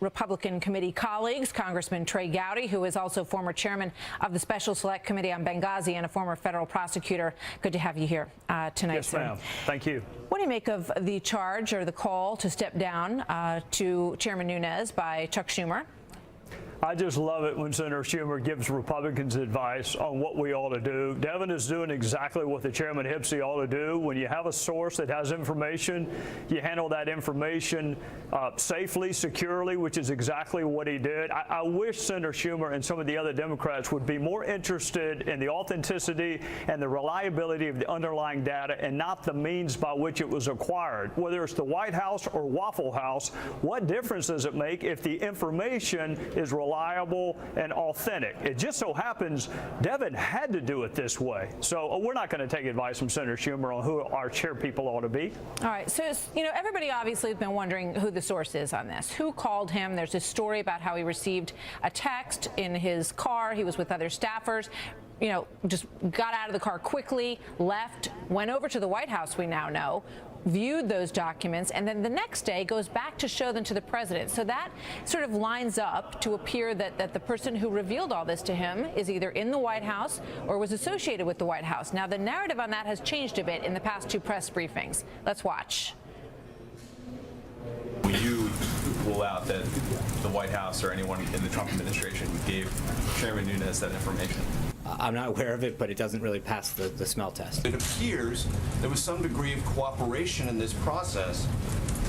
Republican committee colleagues, Congressman Trey Gowdy, who is also former chairman of the Special Select Committee on Benghazi and a former federal prosecutor. Good to have you here tonight. Yes, ma'am. Thank you. What do you make of the charge or the call to step down to Chairman Nunes by Chuck Schumer? I just love it when Senator Schumer gives Republicans advice on what we ought to do. Devin is doing exactly what the chairman Hipsey ought to do. When you have a source that has information, you handle that information safely, securely, which is exactly what he did. I wish Senator Schumer and some of the other Democrats would be more interested in the authenticity and the reliability of the underlying data and not the means by which it was acquired. Whether it's the White House or Waffle House, what difference does it make if the information is reliable and authentic? It just so happens Devin had to do it this way. So we're not going to take advice from Senator Schumer on who our chair people ought to be. All right. So, everybody obviously has been wondering who the source is on this. Who called him? There's a story about how he received a text in his car. He was with other staffers. Just got out of the car quickly, left, went over to the White House, we now know, viewed those documents, and then the next day goes back to show them to the president. So that sort of lines up to appear that the person who revealed all this to him is either in the White House or was associated with the White House. Now, the narrative on that has changed a bit in the past two press briefings. Let's watch. Will you rule out that the White House or anyone in the Trump administration gave Chairman Nunes that information? I'm not aware of it, but it doesn't really pass the smell test. It appears there was some degree of cooperation in this process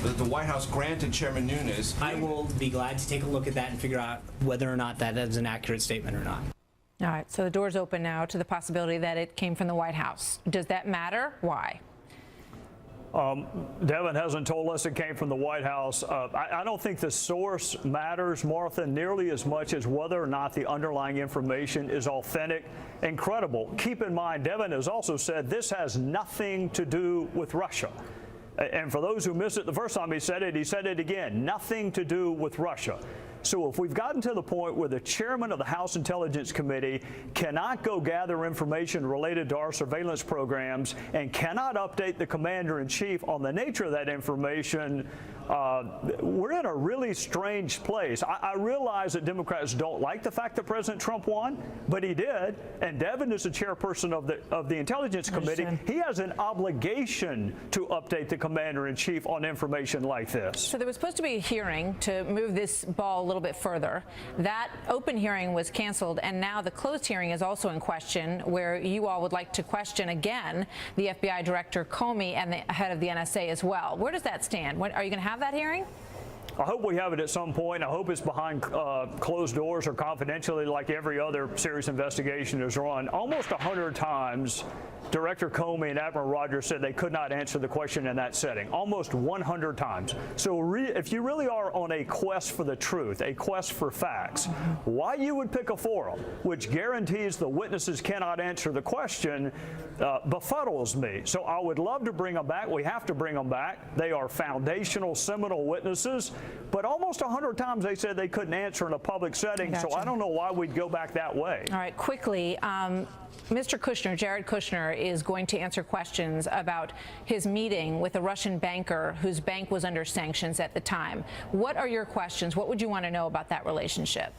that the White House granted Chairman Nunes. I will be glad to take a look at that and figure out whether or not that is an accurate statement or not. All right, so the door's open now to the possibility that it came from the White House. Does that matter? Why? Devin hasn't told us it came from the White House. I don't think the source matters, Martha, nearly as much as whether or not the underlying information is authentic and credible. Keep in mind, Devin has also said this has nothing to do with Russia. And for those who missed it the first time he said it again, nothing to do with Russia. So if we've gotten to the point where the chairman of the House Intelligence Committee cannot go gather information related to our surveillance programs and cannot update the commander-in-chief on the nature of that information, we're in a really strange place. I realize that Democrats don't like the fact that President Trump won, but he did. And Devin is the chairperson of the Intelligence Committee. He has an obligation to update the commander-in-chief on information like this. So there was supposed to be a hearing to move this ball a little bit further. That open hearing was canceled, and now the closed hearing is also in question, where you all would like to question again the FBI Director Comey and the head of the NSA as well. Where does that stand? Are you going to have that hearing? I hope we have it at some point. I hope it's behind closed doors or confidentially, like every other serious investigation is run. Almost 100 times, Director Comey and Admiral Rogers said they could not answer the question in that setting. Almost 100 times. So if you really are on a quest for the truth, a quest for facts, why you would pick a forum which guarantees the witnesses cannot answer the question befuddles me. So I would love to bring them back. We have to bring them back. They are foundational, seminal witnesses. But almost 100 times they said they couldn't answer in a public setting. Gotcha. So I don't know why we'd go back that way. All right, quickly, Mr. Kushner, Jared Kushner, is going to answer questions about his meeting with a Russian banker whose bank was under sanctions at the time. What are your questions? What would you want to know about that relationship?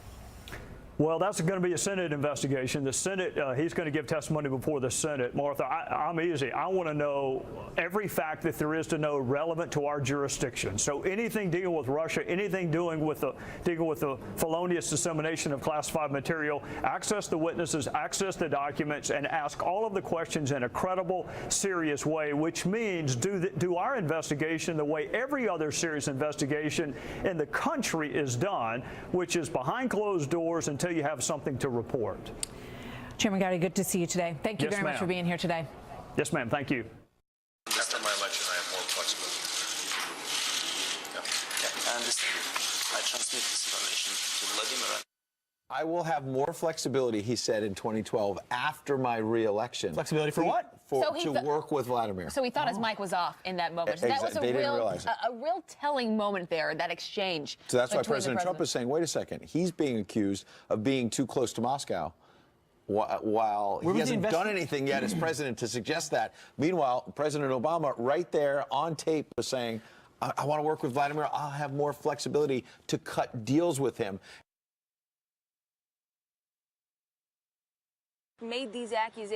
Well, that's going to be a Senate investigation. The Senate, he's going to give testimony before the Senate. Martha, I'm easy. I want to know every fact that there is to know relevant to our jurisdiction. So anything dealing with Russia, anything dealing with the felonious dissemination of classified material, access the witnesses, access the documents, and ask all of the questions in a credible, serious way, which means do our investigation the way every other serious investigation in the country is done, which is behind closed doors until you have something to report. Chairman Gowdy, good to see you today. Thank you very much for being here today. Yes, ma'am. Thank you. After my election, I have more flexibility. I understand. I transmit this information to Vladimir. I will have more flexibility, he said in 2012, after my re-election. Flexibility for what? To work with Vladimir. So he thought his mic was off in that moment. So that was They didn't realize it. a real telling moment there, that exchange. So that's why President Trump is saying, wait a second, he's being accused of being too close to Moscow, while he hasn't done anything yet as president to suggest that. Meanwhile, President Obama, right there on tape, was saying, I want to work with Vladimir. I'll have more flexibility to cut deals with him. Made these accusations.